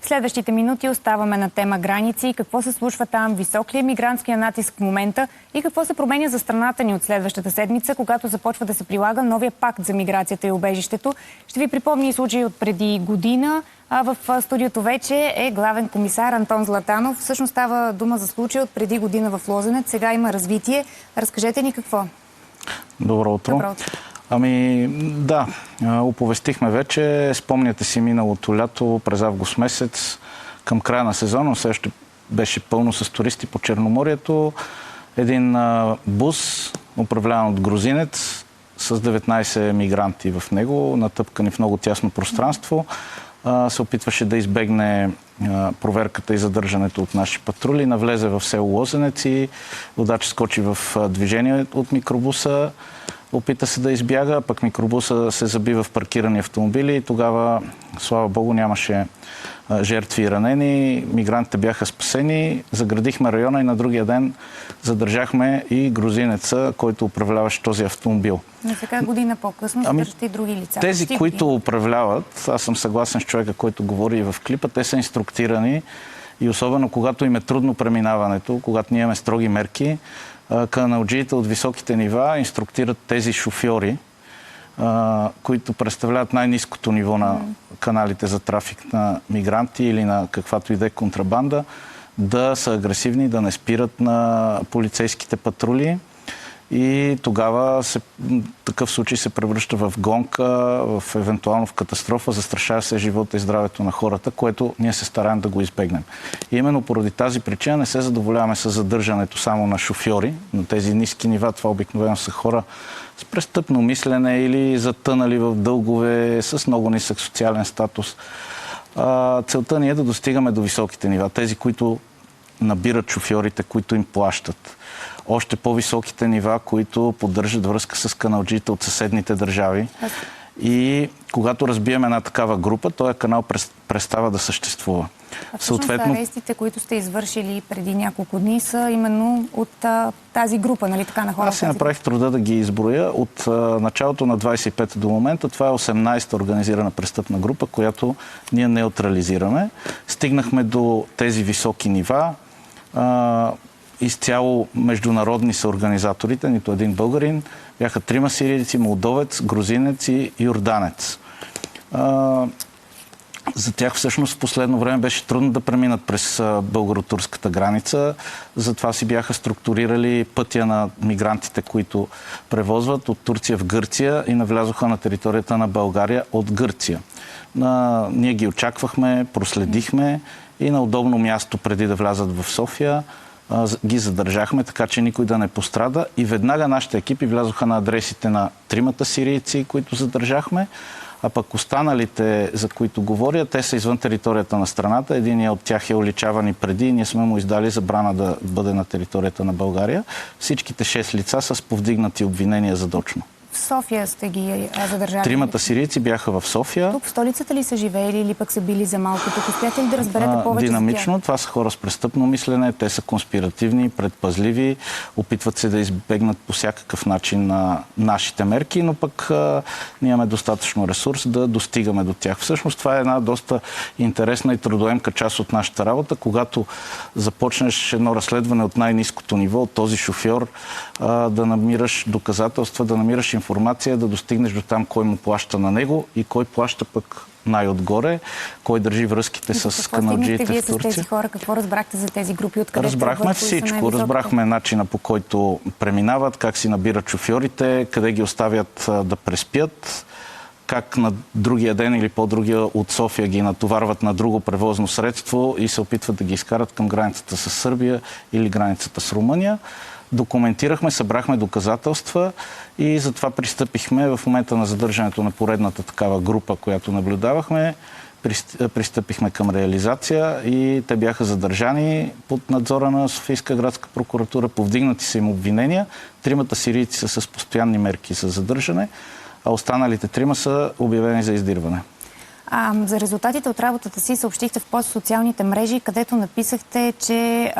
Следващите минути оставаме на тема граници. Какво се случва там? Висок ли е мигрантския натиск в момента? И какво се променя за страната ни от следващата седмица, когато започва да се прилага новия пакт за миграцията и убежището? Ще ви припомня и случай от преди година. В студиото вече е главен комисар Антон Златанов. Всъщност става дума за случай от преди година в Лозенец. Сега има развитие. Разкажете ни какво. Добро утро. Добро утро. Да, оповестихме вече. Спомняте си миналото лято, през август месец, към края на сезона, все още беше пълно с туристи по Черноморието. Един бус, управляван от грузинец, с 19 мигранти в него, натъпкани в много тясно пространство, се опитваше да избегне проверката и задържането от наши патрули. Навлезе в село Лозенец и водач скочи в движение от микробуса. Опита се да избяга, пък микробуса се заби в паркирани автомобили и тогава, слава Богу, нямаше жертви и ранени. Мигрантите бяха спасени, заградихме района и на другия ден задържахме и грузинеца, който управляваше този автомобил. Но сега година по-късно задържате и други лица. Тези, които управляват, аз съм съгласен с човека, който говори и в клипа, те са инструктирани и особено когато им е трудно преминаването, когато ние имаме строги мерки, каналджиите от високите нива инструктират тези шофьори, които представляват най-ниското ниво на каналите за трафик на мигранти или на каквато и да е контрабанда, да са агресивни, да не спират на полицейските патрули. И тогава такъв случай се превръща в гонка, евентуално в катастрофа, застрашава се живота и здравето на хората, което ние се стараем да го избегнем. И именно поради тази причина не се задоволяваме с задържането само на шофьори, на тези ниски нива. Това обикновено са хора с престъпно мислене или затънали в дългове, с много нисък социален статус. Целта ни е да достигаме до високите нива, тези, които набират шофьорите, които им плащат. Още по-високите нива, които поддържат връзка с каналджиите от съседните държави. И когато разбием една такава група, този канал престава да съществува. Съответно, арестите, които сте извършили преди няколко дни, са именно от тази група, нали така, на хората? Аз си направих труда да ги изброя. От началото на 25-та до момента, това е 18-та организирана престъпна група, която ние неутрализираме. Стигнахме до тези високи нива. Изцяло международни са организаторите, нито един българин. Бяха 3 сирийци, молдовец, грузинец и йорданец. За тях всъщност в последно време беше трудно да преминат през българо-турската граница. Затова си бяха структурирали пътя на мигрантите, които превозват от Турция в Гърция и навлязоха на територията на България от Гърция. Ние ги очаквахме, проследихме и на удобно място преди да влязат в София ги задържахме, така че никой да не пострада. И веднага нашите екипи влязоха на адресите на 3 сирийци, които задържахме, а пък останалите, за които говоря, те са извън територията на страната. Единият от тях е уличаван и преди. Ние сме му издали забрана да бъде на територията на България. Всичките 6 лица са с повдигнати обвинения задочно. В София сте ги задържали? 3 сирийци бяха в София. Тук в столицата ли са живеели или пък са били за малко? Тук успяхте ли да разберете повече динамично. за тях? Това са хора с престъпно мислене. Те са конспиративни, предпазливи. Опитват се да избегнат по всякакъв начин на нашите мерки, но пък ние имаме достатъчно ресурс да достигаме до тях. Всъщност това е една доста интересна и трудоемка част от нашата работа. Когато започнеш едно разследване от най-ниското ниво, от този шофьор, да намираш доказателства, да намираш информация, да достигнеш до там кой му плаща на него и кой плаща пък най-отгоре, кой държи връзките с каналджиите в Турция. Вие с тези хора, какво разбрахте за тези групи? Разбрахме всичко. Разбрахме начина, по който преминават, как си набират шофьорите, къде ги оставят да преспят, как на другия ден или по-другия от София ги натоварват на друго превозно средство и се опитват да ги изкарат към границата с Сърбия или границата с Румъния. Документирахме, събрахме доказателства и затова пристъпихме в момента на задържането на поредната такава група, която наблюдавахме. Пристъпихме към реализация и те бяха задържани под надзора на Софийска градска прокуратура. Повдигнати са им обвинения. 3 сирийци са с постоянни мерки за задържане, а останалите 3 са обявени за издирване. За резултатите от работата си съобщихте в пост в социалните мрежи, където написахте, че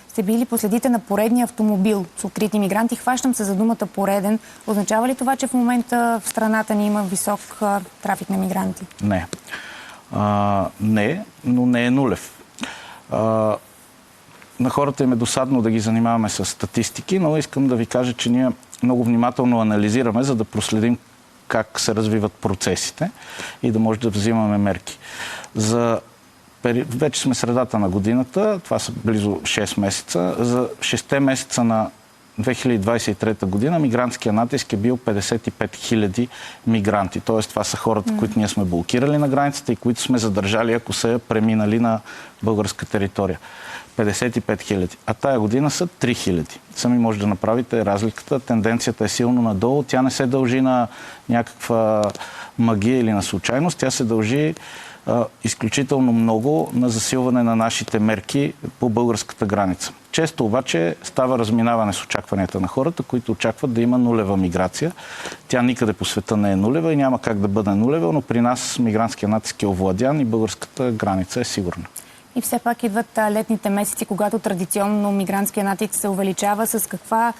сте били последите на поредния автомобил с укрити мигранти. Хващам се за думата пореден. Означава ли това, че в момента в страната ни има висок трафик на мигранти? Не. Не, но не е нулев. На хората им е досадно да ги занимаваме с статистики, но искам да ви кажа, че ние много внимателно анализираме, за да проследим как се развиват процесите и да може да взимаме мерки. Вече сме средата на годината, това са близо 6 месеца. За 6 месеца на 2023 година мигрантския натиск е бил 55 000 мигранти. Тоест това са хората, които ние сме блокирали на границата и които сме задържали, ако са преминали на българска територия. 55 000. А тая година са 3 000. Сами може да направите разликата. Тенденцията е силно надолу. Тя не се дължи на някаква магия или на случайност. Тя се дължи изключително много на засилване на нашите мерки по българската граница. Често обаче става разминаване с очакванията на хората, които очакват да има нулева миграция. Тя никъде по света не е нулева и няма как да бъде нулева, но при нас мигрантския натиск е овладян и българската граница е сигурна. И все пак идват летните месеци, когато традиционно мигрантския натиск се увеличава. С каква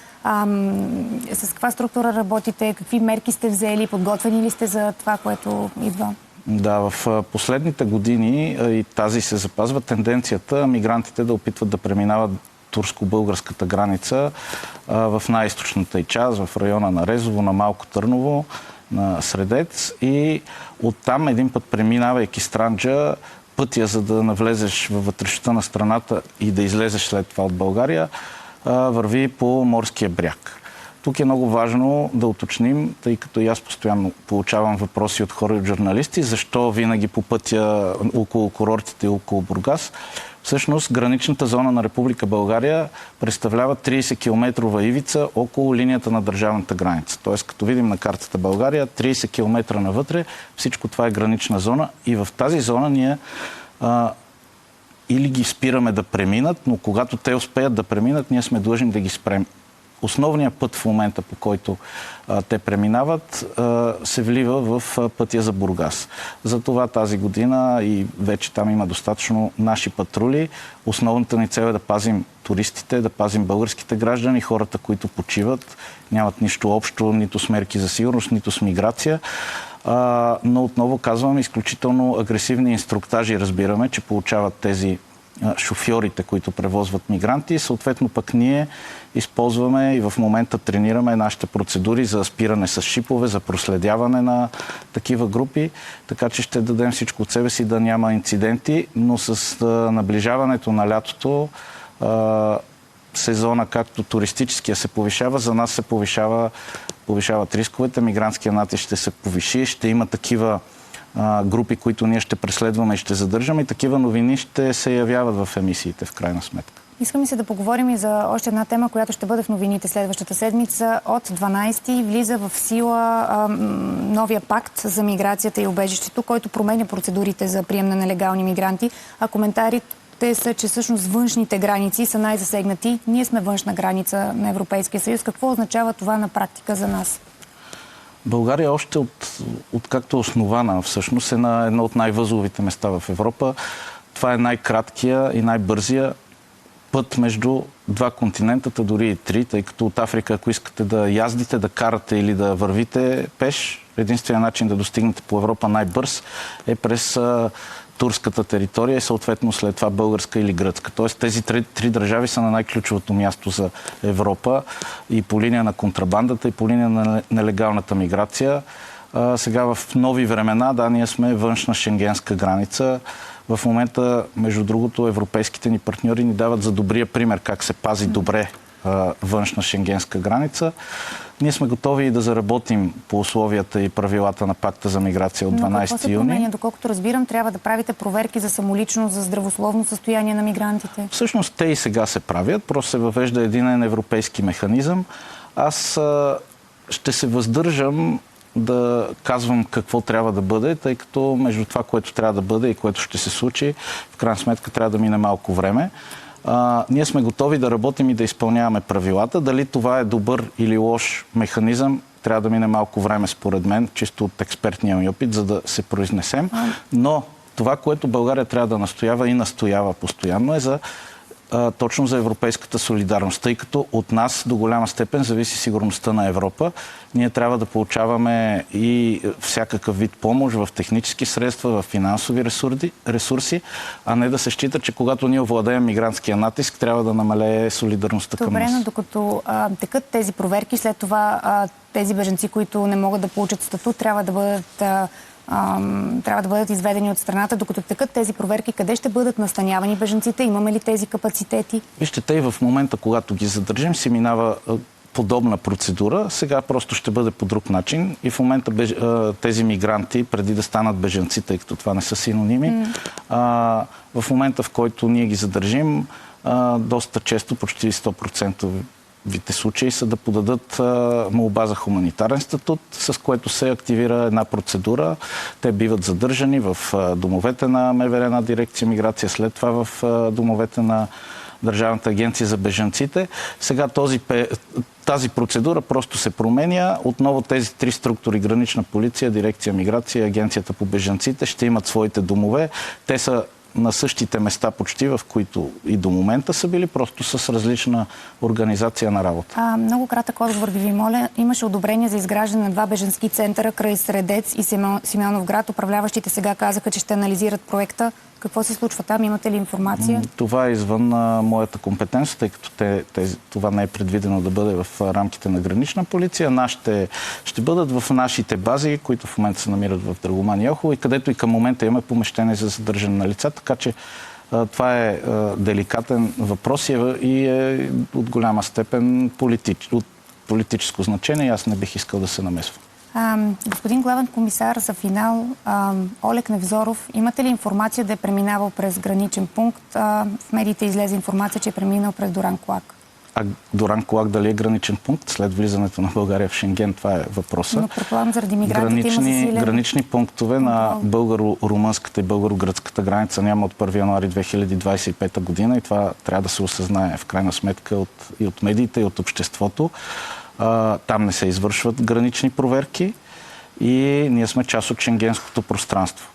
структура работите? Какви мерки сте взели? Подготвени ли сте за това, което идва? Да, в последните години и тази се запазва тенденцията мигрантите да опитват да преминават турско-българската граница в най-източната й част, в района на Резово, на Малко Търново, на Средец и оттам един път преминавайки Странджа, пътя за да навлезеш във вътрешността на страната и да излезеш след това от България, върви по морския бряг. Тук е много важно да уточним, тъй като и аз постоянно получавам въпроси от хора и от журналисти, защо винаги по пътя около курортите и около Бургас. Всъщност граничната зона на Република България представлява 30-километрова ивица около линията на държавната граница. Тоест, като видим на картата България, 30 км навътре, всичко това е гранична зона и в тази зона ние или ги спираме да преминат, но когато те успеят да преминат, ние сме длъжни да ги спрем. Основният път в момента, по който те преминават, се влива в пътя за Бургас. Затова тази година и вече там има достатъчно наши патрули. Основната ни цел е да пазим туристите, да пазим българските граждани, хората, които почиват, нямат нищо общо нито с мерки за сигурност, нито с миграция. Но отново казвам, изключително агресивни инструктажи разбираме, че получават тези шофьорите, които превозват мигранти. Съответно пък ние използваме и в момента тренираме нашите процедури за спиране с шипове, за проследяване на такива групи, така че ще дадем всичко от себе си да няма инциденти, но с наближаването на лятото сезона, както туристическия се повишава, за нас се повишават рисковете, мигрантския натиск ще се повиши, ще има такива групи, които ние ще преследваме и ще задържаме и такива новини ще се явяват в емисиите в крайна сметка. Искам и се да поговорим и за още една тема, която ще бъде в новините следващата седмица. От 12-ти влиза в сила новия пакт за миграцията и убежището, който променя процедурите за прием на нелегални мигранти, а коментарите са, че всъщност външните граници са най-засегнати. Ние сме външна граница на Европейския съюз. Какво означава това на практика за нас? България още откакто е основана всъщност е на едно от най-възловите места в Европа. Това е най-краткия и най-бързия път между два континента, дори и три, тъй като от Африка, ако искате да яздите, да карате или да вървите пеш, единственият начин да достигнете по Европа най-бърз е през турската територия и съответно след това българска или гръцка. Тоест тези три държави са на най-ключовото място за Европа и по линия на контрабандата, и по линия на нелегалната миграция. Сега в нови времена, да, ние сме външна шенгенска граница. В момента, между другото, европейските ни партньори ни дават за добрия пример как се пази добре външна шенгенска граница. Ние сме готови да заработим по условията и правилата на пакта за миграция от 12 юни. Но какво се променя? Доколкото разбирам, трябва да правите проверки за самоличност, за здравословно състояние на мигрантите. Всъщност те и сега се правят, просто се въвежда единен европейски механизъм. Аз ще се въздържам да казвам какво трябва да бъде, тъй като между това, което трябва да бъде и което ще се случи, в крайна сметка трябва да мине малко време. Ние сме готови да работим и да изпълняваме правилата. Дали това е добър или лош механизъм, трябва да мине малко време, според мен, чисто от експертния ми опит, за да се произнесем. Но това, което България трябва да настоява и настоява постоянно, е за точно за европейската солидарност, тъй като от нас до голяма степен зависи сигурността на Европа. Ние трябва да получаваме и всякакъв вид помощ в технически средства, в финансови ресурси, а не да се счита, че когато ние овладеем мигрантския натиск, трябва да намалее солидарността към нас. Добре, но докато текат тези проверки, след това тези бежанци, които не могат да получат статут, трябва да бъдат изведени от страната. Докато текат тези проверки, къде ще бъдат настанявани бежанците? Имаме ли тези капацитети? Вижте, те и в момента, когато ги задържим, се минава подобна процедура. Сега просто ще бъде по друг начин. И в момента тези мигранти, преди да станат бежанци, тъй като това не са синоними, в момента, в който ние ги задържим, доста често, почти 100% вите случаи са да подадат молба за хуманитарен статут, с което се активира една процедура. Те биват задържани в домовете на МВР, на дирекция миграция, след това в домовете на Държавната агенция за бежанците. Сега тази процедура просто се променя. Отново тези три структури, гранична полиция, дирекция миграция и агенцията по бежанците, ще имат своите домове. Те са на същите места почти, в които и до момента са били, просто с различна организация на работа. Много кратък отговор ви моля. Имаше одобрение за изграждане на 2 бежански центъра край Средец и Симеоновград. Управляващите сега казаха, че ще анализират проекта. Какво се случва там? Имате ли информация? Това е извън моята компетенция, тъй като това не е предвидено да бъде в рамките на гранична полиция. Нашите ще бъдат в нашите бази, които в момента се намират в Драгоман и Елхово, и където и към момента имаме помещение за задържане на лица, така че това е деликатен въпрос и е от голяма степен от политическо значение. Аз не бих искал да се намесвам. Господин главен комисар, за финал, Олег Невзоров, имате ли информация да е преминавал през граничен пункт? В медиите излезе информация, че е преминал през Дуранкулак. Дуранкулак дали е граничен пункт след влизането на България в Шенген? Това е въпроса. Но предполагам, заради мигрантите има засилен... Гранични пунктове на българо-румънската и българо-гръцката граница няма от 1 януари 2025 година и това трябва да се осъзнае в крайна сметка и от медиите, и от обществото. Там не се извършват гранични проверки и ние сме част от шенгенското пространство.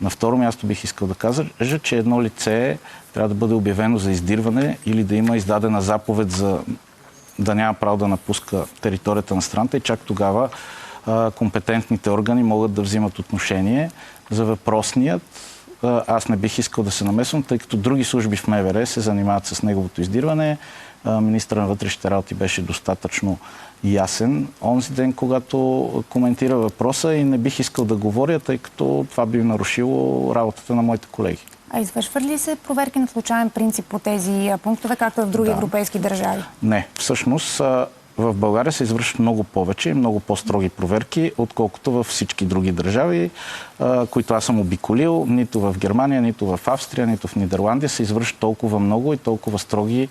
На второ място бих искал да кажа, че едно лице трябва да бъде обявено за издирване или да има издадена заповед за да няма право да напуска територията на страната и чак тогава компетентните органи могат да взимат отношение за въпросният. Аз не бих искал да се намесвам, тъй като други служби в МВР се занимават с неговото издирване. Министърът на вътрешните работи беше достатъчно ясен онзи ден, когато коментира въпроса и не бих искал да говоря, тъй като това би нарушило работата на моите колеги. Извършват ли се проверки на случайен принцип по тези пунктове, както е в други европейски държави? Не. Всъщност в България се извършват много повече и много по-строги проверки, отколкото във всички други държави, които аз съм обиколил. Нито в Германия, нито в Австрия, нито в Нидерландия се извършват толкова много и толкова строги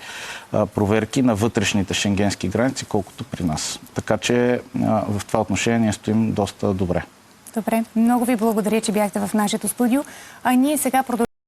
проверки на вътрешните шенгенски граници, колкото при нас. Така че в това отношение стоим доста добре. Добре. Много ви благодаря, че бяхте в нашето студио. А ние сега продължаваме.